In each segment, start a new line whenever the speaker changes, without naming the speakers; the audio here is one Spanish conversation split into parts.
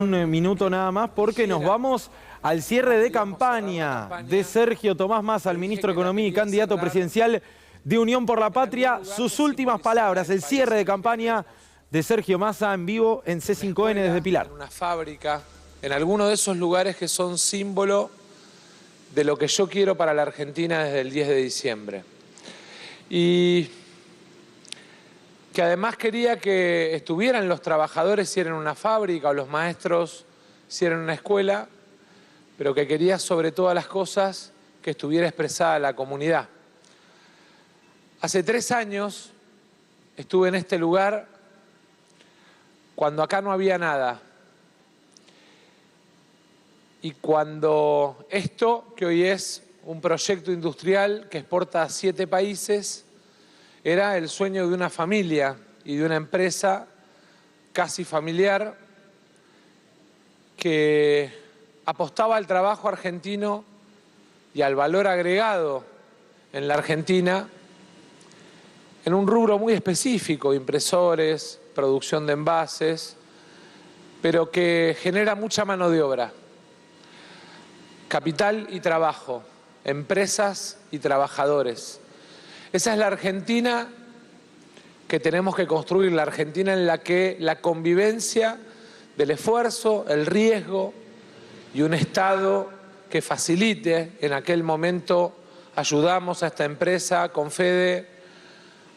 Un minuto nada más porque nos vamos al cierre de campaña de Sergio Tomás Massa, el ministro de Economía y candidato presidencial de Unión por la Patria. Sus últimas palabras, el cierre de campaña de Sergio Massa en vivo en C5N desde Pilar.
En una fábrica, en alguno de esos lugares que son símbolo de lo que yo quiero para la Argentina desde el 10 de diciembre. Y que además quería que estuvieran los trabajadores si eran una fábrica o los maestros si eran una escuela, pero que quería sobre todas las cosas que estuviera expresada la comunidad. Hace 3 años estuve en este lugar cuando acá no había nada. Y cuando esto, que hoy es un proyecto industrial que exporta a 7 países, era el sueño de una familia y de una empresa casi familiar que apostaba al trabajo argentino y al valor agregado en la Argentina en un rubro muy específico, impresores, producción de envases, pero que genera mucha mano de obra, capital y trabajo, empresas y trabajadores. Esa es la Argentina que tenemos que construir, la Argentina en la que la convivencia del esfuerzo, el riesgo y un Estado que facilite. En aquel momento ayudamos a esta empresa, Confede,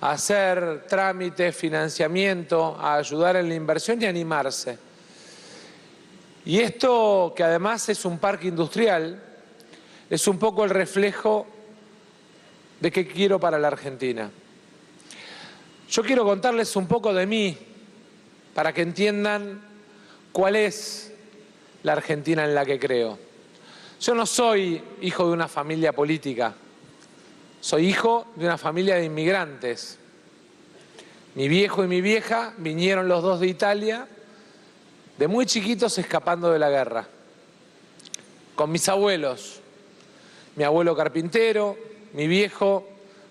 a hacer trámites, financiamiento, a ayudar en la inversión y a animarse. Y esto, que además es un parque industrial, es un poco el reflejo de qué quiero para la Argentina. Yo quiero contarles un poco de mí para que entiendan cuál es la Argentina en la que creo. Yo no soy hijo de una familia política, soy hijo de una familia de inmigrantes. Mi viejo y mi vieja vinieron los dos de Italia, de muy chiquitos escapando de la guerra, con mis abuelos, mi abuelo carpintero, mi viejo,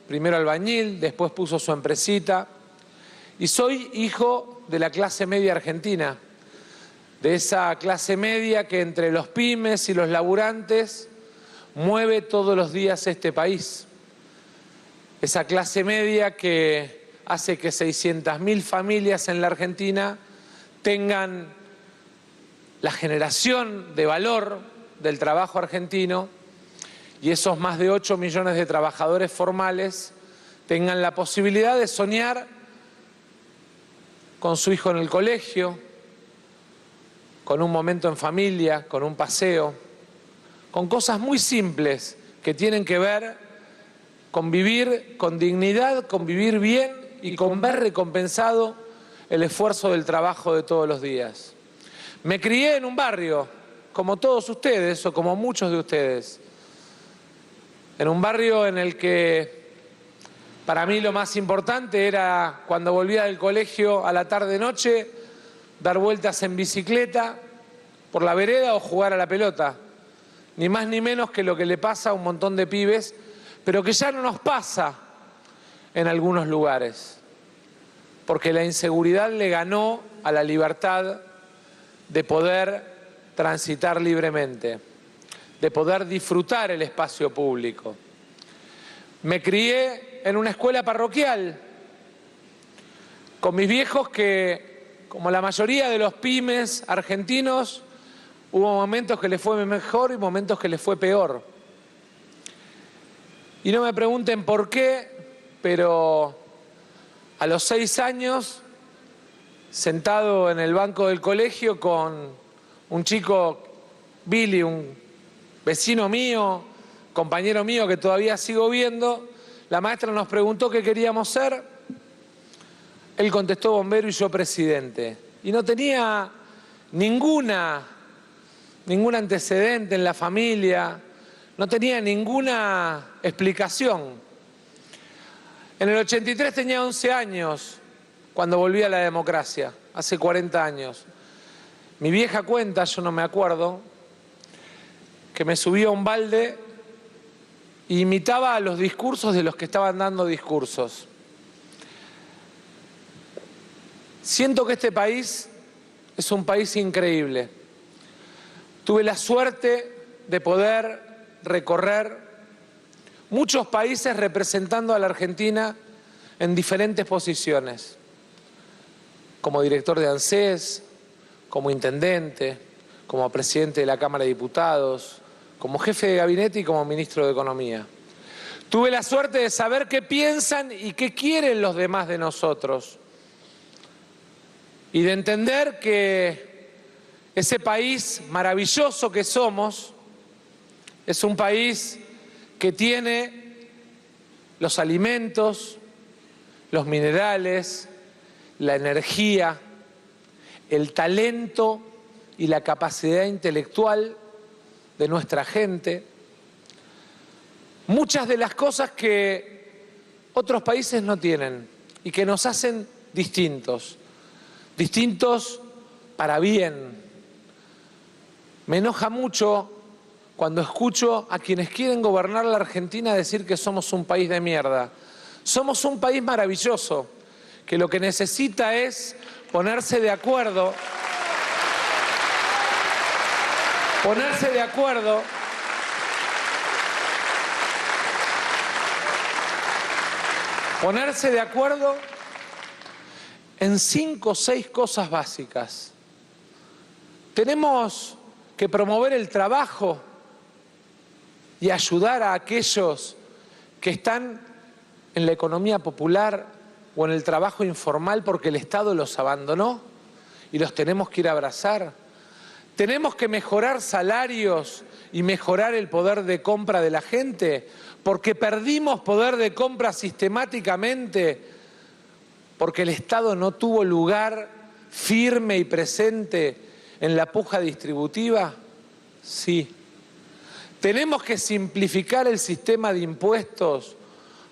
primero albañil, después puso su empresita. Y soy hijo de la clase media argentina, de esa clase media que entre los pymes y los laburantes mueve todos los días este país. Esa clase media que hace que 600.000 familias en la Argentina tengan la generación de valor del trabajo argentino, y esos más de 8 millones de trabajadores formales tengan la posibilidad de soñar con su hijo en el colegio, con un momento en familia, con un paseo, con cosas muy simples que tienen que ver con vivir con dignidad, con vivir bien y con ver recompensado el esfuerzo del trabajo de todos los días. Me crié en un barrio, como todos ustedes o como muchos de ustedes, en un barrio en el que para mí lo más importante era, cuando volvía del colegio a la tarde-noche, dar vueltas en bicicleta por la vereda o jugar a la pelota. Ni más ni menos que lo que le pasa a un montón de pibes, pero que ya no nos pasa en algunos lugares, porque la inseguridad le ganó a la libertad de poder transitar libremente, de poder disfrutar el espacio público. Me crié en una escuela parroquial con mis viejos que, como la mayoría de los pymes argentinos, hubo momentos que les fue mejor y momentos que les fue peor. Y no me pregunten por qué, pero a los 6 años, sentado en el banco del colegio con un chico, Billy, un vecino mío, compañero mío que todavía sigo viendo, la maestra nos preguntó qué queríamos ser. Él contestó bombero y yo presidente. Y no tenía ningún antecedente en la familia, no tenía ninguna explicación. En el 83 tenía 11 años cuando volví a la democracia, hace 40 años. Mi vieja cuenta, yo no me acuerdo, que me subí a un balde e imitaba a los discursos de los que estaban dando discursos. Siento que este país es un país increíble. Tuve la suerte de poder recorrer muchos países representando a la Argentina en diferentes posiciones, como director de ANSES, como intendente, como presidente de la Cámara de Diputados, como jefe de gabinete y como ministro de Economía. Tuve la suerte de saber qué piensan y qué quieren los demás de nosotros. Y de entender que ese país maravilloso que somos es un país que tiene los alimentos, los minerales, la energía, el talento y la capacidad intelectual de nuestra gente. Muchas de las cosas que otros países no tienen y que nos hacen distintos para bien. Me enoja mucho cuando escucho a quienes quieren gobernar la Argentina decir que somos un país de mierda. Somos un país maravilloso, que lo que necesita es ponerse de acuerdo, en 5 o 6 cosas básicas. Tenemos que promover el trabajo y ayudar a aquellos que están en la economía popular o en el trabajo informal porque el Estado los abandonó y los tenemos que ir a abrazar. Tenemos que mejorar salarios y mejorar el poder de compra de la gente porque perdimos poder de compra sistemáticamente porque el Estado no tuvo lugar firme y presente en la puja distributiva. Sí. Tenemos que simplificar el sistema de impuestos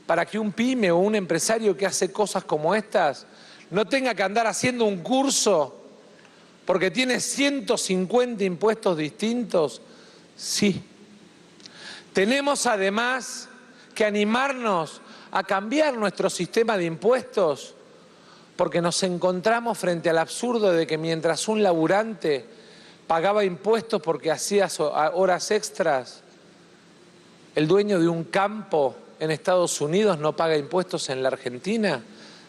para que un pyme o un empresario que hace cosas como estas no tenga que andar haciendo un curso porque tiene 150 impuestos distintos. Sí. Tenemos además que animarnos a cambiar nuestro sistema de impuestos porque nos encontramos frente al absurdo de que mientras un laburante pagaba impuestos porque hacía horas extras, el dueño de un campo en Estados Unidos no paga impuestos en la Argentina,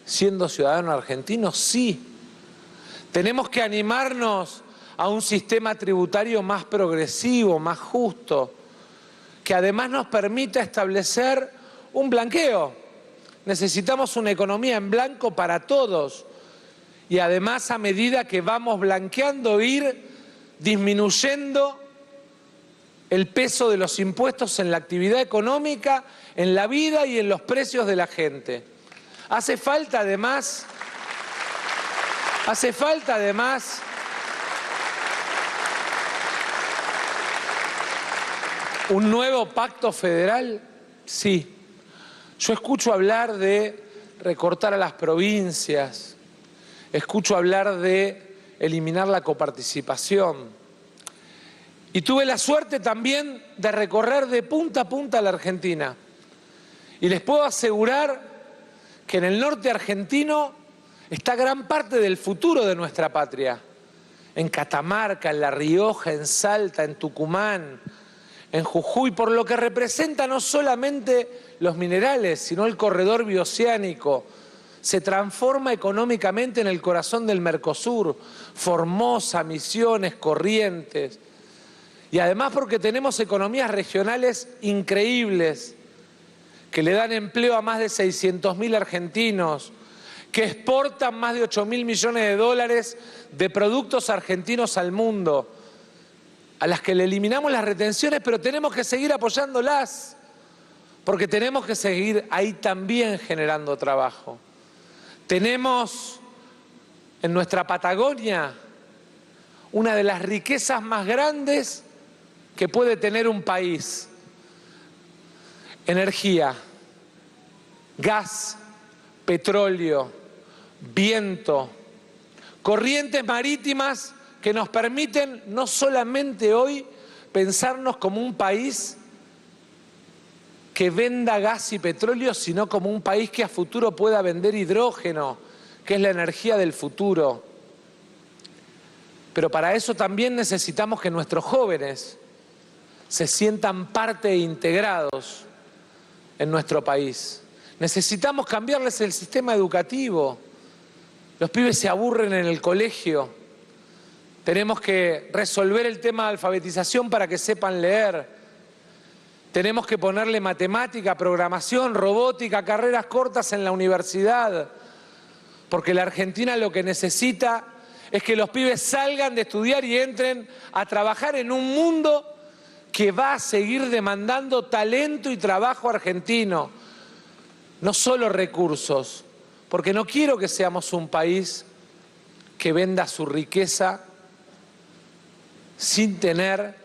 siendo ciudadano argentino. Sí. Tenemos que animarnos a un sistema tributario más progresivo, más justo, que además nos permita establecer un blanqueo. Necesitamos una economía en blanco para todos y además a medida que vamos blanqueando ir disminuyendo el peso de los impuestos en la actividad económica, en la vida y en los precios de la gente. Hace falta además un nuevo pacto federal. Sí. Yo escucho hablar de recortar a las provincias, escucho hablar de eliminar la coparticipación. Y tuve la suerte también de recorrer de punta a punta la Argentina. Y les puedo asegurar que en el norte argentino está gran parte del futuro de nuestra patria. En Catamarca, en La Rioja, en Salta, en Tucumán, en Jujuy, por lo que representa no solamente los minerales, sino el corredor bioceánico. Se transforma económicamente en el corazón del Mercosur, Formosa, Misiones, Corrientes. Y además porque tenemos economías regionales increíbles, que le dan empleo a más de 600.000 argentinos, que exportan más de 8.000 millones de dólares de productos argentinos al mundo, a las que le eliminamos las retenciones, pero tenemos que seguir apoyándolas, porque tenemos que seguir ahí también generando trabajo. Tenemos en nuestra Patagonia una de las riquezas más grandes que puede tener un país. Energía, gas, petróleo, viento, corrientes marítimas que nos permiten no solamente hoy pensarnos como un país que venda gas y petróleo, sino como un país que a futuro pueda vender hidrógeno, que es la energía del futuro. Pero para eso también necesitamos que nuestros jóvenes se sientan parte e integrados en nuestro país. Necesitamos cambiarles el sistema educativo. Los pibes se aburren en el colegio. Tenemos que resolver el tema de alfabetización para que sepan leer. Tenemos que ponerle matemática, programación, robótica, carreras cortas en la universidad. Porque la Argentina lo que necesita es que los pibes salgan de estudiar y entren a trabajar en un mundo que va a seguir demandando talento y trabajo argentino, no solo recursos, porque no quiero que seamos un país que venda su riqueza sin tener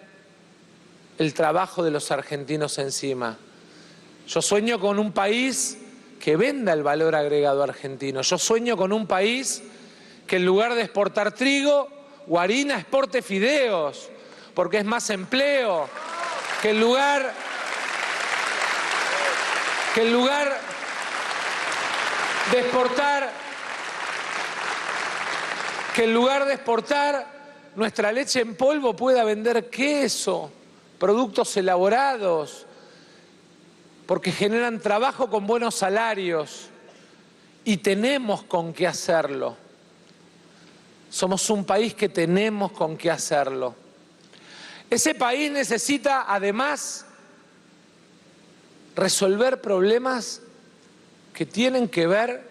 el trabajo de los argentinos encima. Yo sueño con un país que venda el valor agregado argentino. Yo sueño con un país que en lugar de exportar trigo o harina, exporte fideos, porque es más empleo, que en lugar de exportar nuestra leche en polvo pueda vender queso, productos elaborados, porque generan trabajo con buenos salarios y tenemos con qué hacerlo. Somos un país que tenemos con qué hacerlo. Ese país necesita, además, resolver problemas que tienen que ver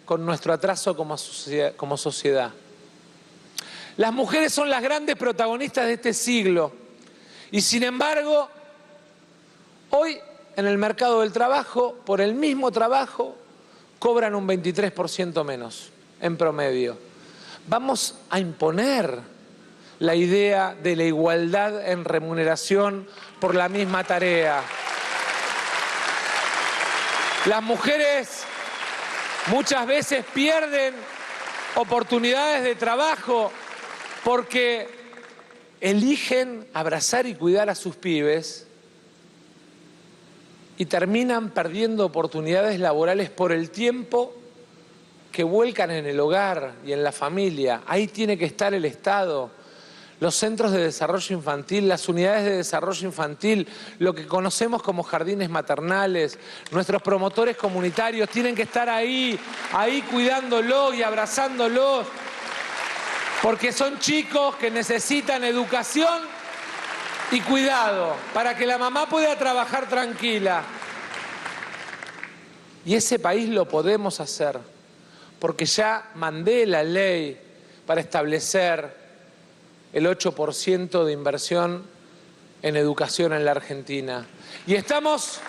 con nuestro atraso como sociedad. Las mujeres son las grandes protagonistas de este siglo y, sin embargo, hoy en el mercado del trabajo, por el mismo trabajo, cobran un 23% menos en promedio. Vamos a imponer la idea de la igualdad en remuneración por la misma tarea. Las mujeres muchas veces pierden oportunidades de trabajo porque eligen abrazar y cuidar a sus pibes y terminan perdiendo oportunidades laborales por el tiempo que vuelcan en el hogar y en la familia. Ahí tiene que estar el Estado, los centros de desarrollo infantil, las unidades de desarrollo infantil, lo que conocemos como jardines maternales, nuestros promotores comunitarios tienen que estar ahí cuidándolos y abrazándolos, porque son chicos que necesitan educación y cuidado para que la mamá pueda trabajar tranquila. Y ese país lo podemos hacer, porque ya mandé la ley para establecer el 8% de inversión en educación en la Argentina. Y estamos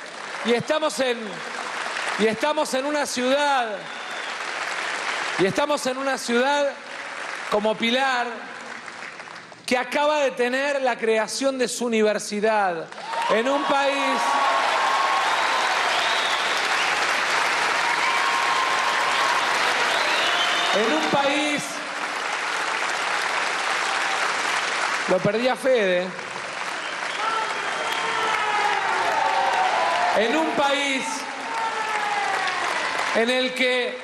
en una ciudad como Pilar, que acaba de tener la creación de su universidad en un país lo perdí a Fede, en un país en el que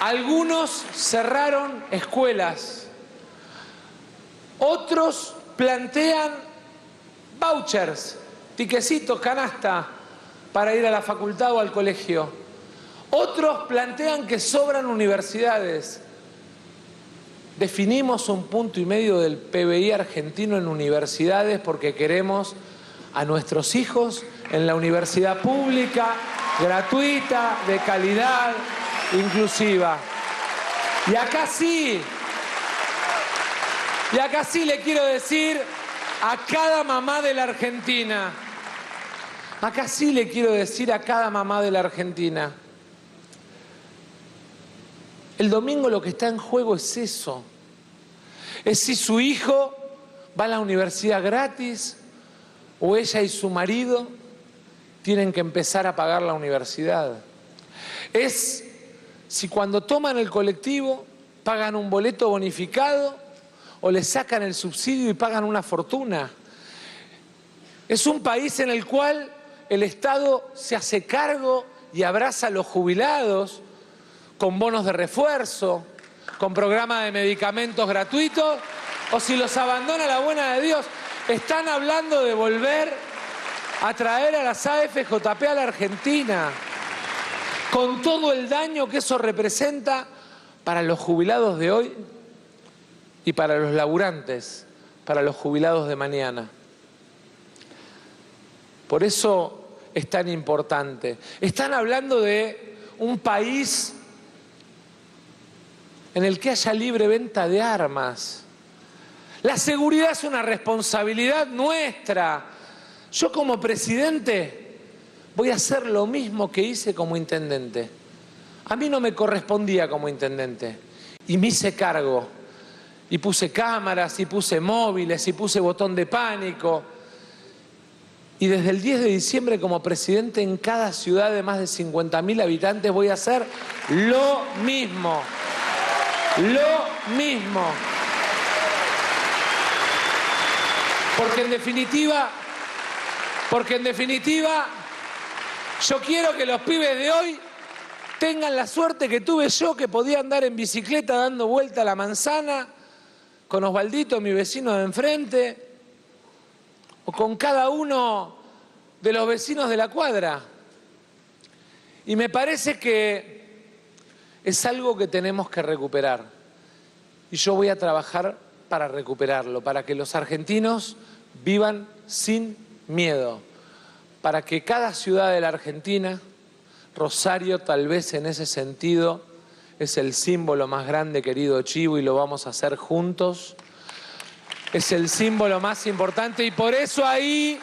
algunos cerraron escuelas, otros plantean vouchers, tiquecitos, canasta, para ir a la facultad o al colegio. Otros plantean que sobran universidades. Definimos 1,5 puntos del PBI argentino en universidades porque queremos a nuestros hijos en la universidad pública, gratuita, de calidad, inclusiva. Y acá sí le quiero decir a cada mamá de la Argentina, el domingo lo que está en juego es eso. Es si su hijo va a la universidad gratis o ella y su marido tienen que empezar a pagar la universidad. Es si cuando toman el colectivo pagan un boleto bonificado o le sacan el subsidio y pagan una fortuna. Es un país en el cual el Estado se hace cargo y abraza a los jubilados con bonos de refuerzo, con programa de medicamentos gratuitos o si los abandona la buena de Dios. Están hablando de volver a traer a las AFJP a la Argentina, con todo el daño que eso representa para los jubilados de hoy y para los laburantes, para los jubilados de mañana. Por eso es tan importante. Están hablando de un país en el que haya libre venta de armas. La seguridad es una responsabilidad nuestra. Yo como presidente voy a hacer lo mismo que hice como intendente. A mí no me correspondía como intendente y me hice cargo. Y puse cámaras, y puse móviles, y puse botón de pánico. Y desde el 10 de diciembre como presidente en cada ciudad de más de 50.000 habitantes voy a hacer lo mismo. Lo mismo. Porque en definitiva, yo quiero que los pibes de hoy tengan la suerte que tuve yo, que podía andar en bicicleta dando vuelta a la manzana, con Osvaldito, mi vecino de enfrente, o con cada uno de los vecinos de la cuadra. Y me parece que es algo que tenemos que recuperar. Y yo voy a trabajar para recuperarlo, para que los argentinos vivan sin miedo, para que cada ciudad de la Argentina, Rosario tal vez en ese sentido es el símbolo más grande, querido Chivo, y lo vamos a hacer juntos. Es el símbolo más importante y por eso ahí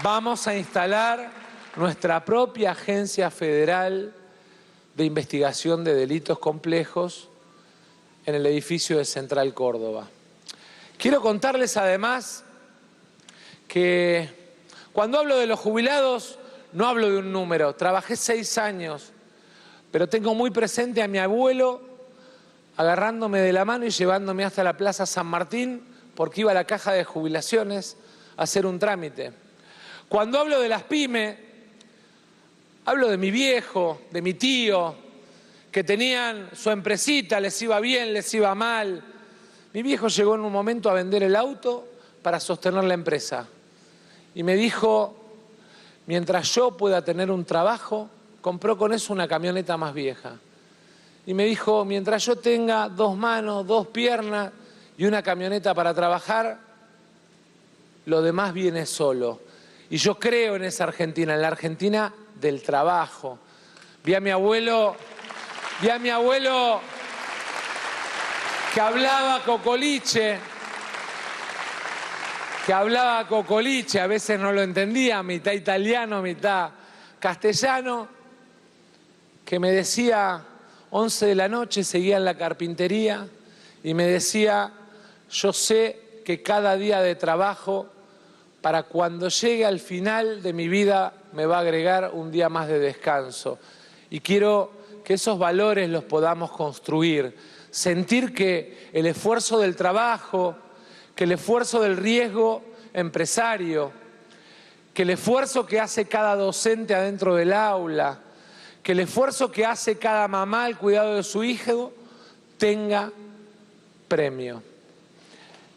vamos a instalar nuestra propia Agencia Federal de Investigación de Delitos Complejos en el edificio de Central Córdoba. Quiero contarles además que cuando hablo de los jubilados no hablo de un número. Trabajé 6 años, pero tengo muy presente a mi abuelo agarrándome de la mano y llevándome hasta la Plaza San Martín porque iba a la caja de jubilaciones a hacer un trámite. Cuando hablo de las pymes, hablo de mi viejo, de mi tío, que tenían su empresita, les iba bien, les iba mal. Mi viejo llegó en un momento a vender el auto para sostener la empresa. Y me dijo, mientras yo pueda tener un trabajo, compró con eso una camioneta más vieja. Y me dijo, mientras yo tenga 2 manos, 2 piernas y una camioneta para trabajar, lo demás viene solo. Y yo creo en esa Argentina, en la Argentina del trabajo. Vi a mi abuelo que hablaba cocoliche, a veces no lo entendía, mitad italiano, mitad castellano, que me decía, 11 de la noche, seguía en la carpintería y me decía, yo sé que cada día de trabajo, para cuando llegue al final de mi vida, me va a agregar un día más de descanso. Y quiero que esos valores los podamos construir, sentir que el esfuerzo del trabajo, que el esfuerzo del riesgo empresario, que el esfuerzo que hace cada docente adentro del aula, que el esfuerzo que hace cada mamá al cuidado de su hijo tenga premio.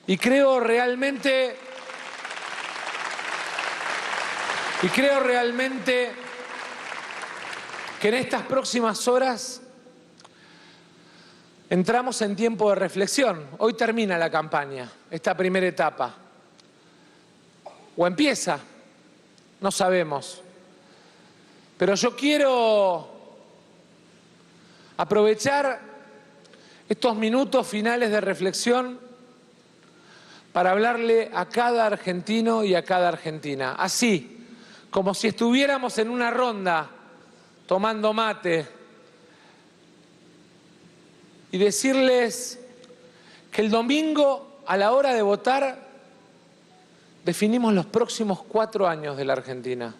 Y creo realmente que en estas próximas horas entramos en tiempo de reflexión. Hoy termina la campaña, esta primera etapa. O empieza, no sabemos. Pero yo quiero aprovechar estos minutos finales de reflexión para hablarle a cada argentino y a cada argentina. Así, como si estuviéramos en una ronda tomando mate y decirles que el domingo a la hora de votar definimos los próximos 4 años de la Argentina.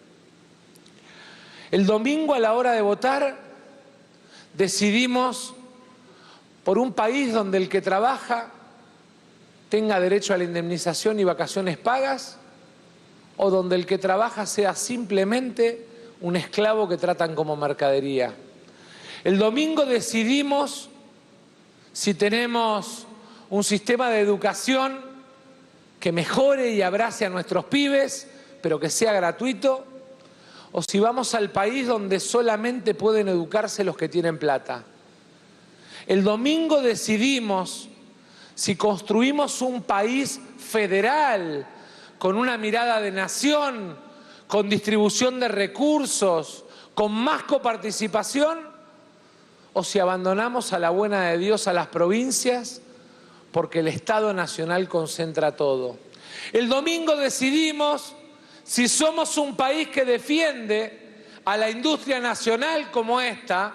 El domingo a la hora de votar decidimos por un país donde el que trabaja tenga derecho a la indemnización y vacaciones pagas o donde el que trabaja sea simplemente un esclavo que tratan como mercadería. El domingo decidimos si tenemos un sistema de educación que mejore y abrace a nuestros pibes, pero que sea gratuito, o si vamos al país donde solamente pueden educarse los que tienen plata. El domingo decidimos si construimos un país federal, con una mirada de nación, con distribución de recursos, con más coparticipación, o si abandonamos a la buena de Dios a las provincias, porque el Estado Nacional concentra todo. El domingo decidimos si somos un país que defiende a la industria nacional como esta,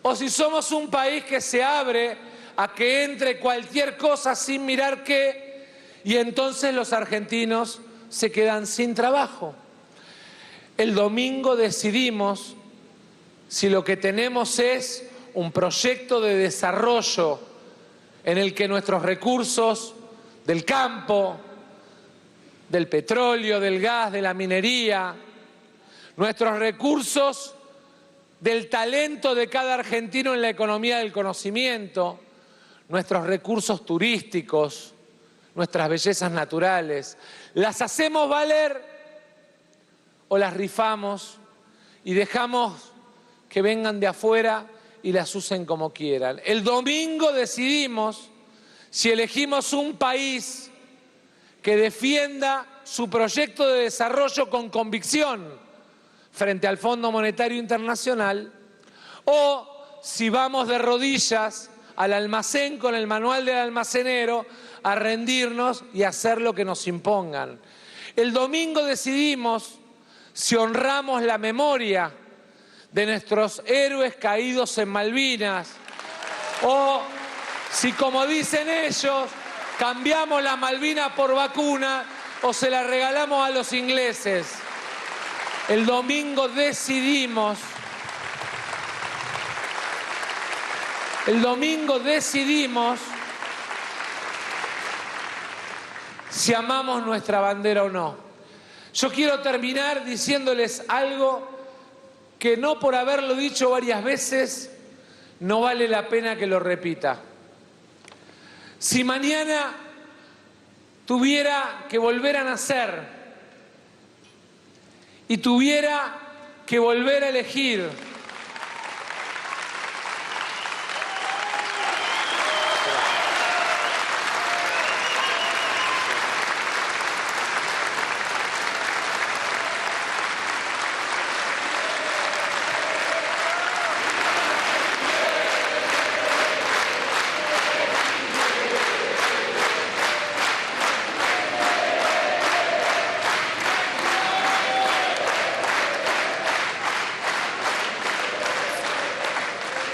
o si somos un país que se abre a que entre cualquier cosa sin mirar qué, y entonces los argentinos se quedan sin trabajo. El domingo decidimos si lo que tenemos es un proyecto de desarrollo en el que nuestros recursos del campo, del petróleo, del gas, de la minería, nuestros recursos del talento de cada argentino en la economía del conocimiento, nuestros recursos turísticos, nuestras bellezas naturales, ¿las hacemos valer o las rifamos y dejamos que vengan de afuera y las usen como quieran? El domingo decidimos si elegimos un país que defienda su proyecto de desarrollo con convicción frente al Fondo Monetario Internacional, o si vamos de rodillas al almacén con el manual del almacenero a rendirnos y hacer lo que nos impongan. El domingo decidimos si honramos la memoria de nuestros héroes caídos en Malvinas, o si, como dicen ellos, cambiamos la Malvina por vacuna o se la regalamos a los ingleses. El domingo decidimos si amamos nuestra bandera o no. Yo quiero terminar diciéndoles algo que, no por haberlo dicho varias veces, no vale la pena que lo repita. Si mañana tuviera que volver a nacer y tuviera que volver a elegir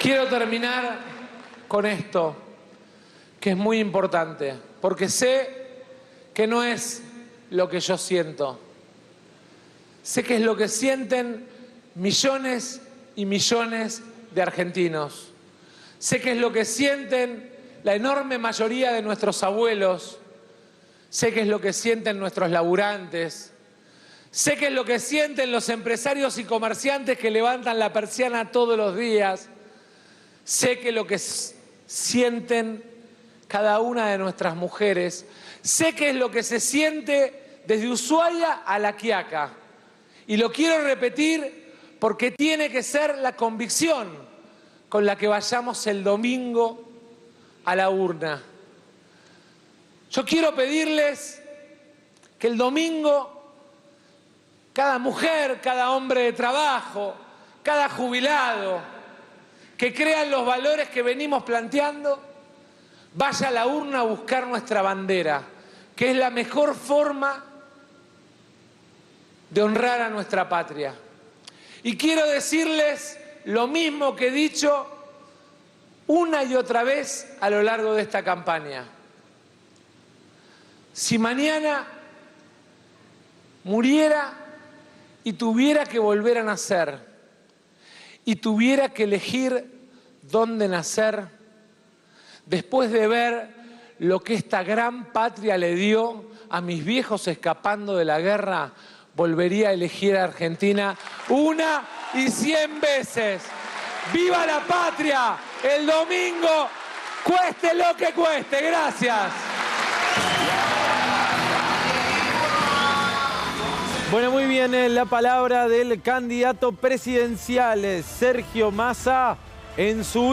Quiero terminar con esto, que es muy importante, porque sé que no es lo que yo siento. Sé que es lo que sienten millones y millones de argentinos. Sé que es lo que sienten la enorme mayoría de nuestros abuelos. Sé que es lo que sienten nuestros laburantes. Sé que es lo que sienten los empresarios y comerciantes que levantan la persiana todos los días. Sé que lo que sienten cada una de nuestras mujeres. Sé que es lo que se siente desde Ushuaia a La Quiaca. Y lo quiero repetir porque tiene que ser la convicción con la que vayamos el domingo a la urna. Yo quiero pedirles que el domingo cada mujer, cada hombre de trabajo, cada jubilado que crean los valores que venimos planteando, vaya a la urna a buscar nuestra bandera, que es la mejor forma de honrar a nuestra patria. Y quiero decirles lo mismo que he dicho una y otra vez a lo largo de esta campaña. Si mañana muriera y tuviera que volver a nacer, y tuviera que elegir dónde nacer, después de ver lo que esta gran patria le dio a mis viejos escapando de la guerra, volvería a elegir a Argentina 1 y 100 veces. ¡Viva la patria! El domingo, cueste lo que cueste. Gracias.
Bueno, muy bien, la palabra del candidato presidencial, Sergio Massa, en su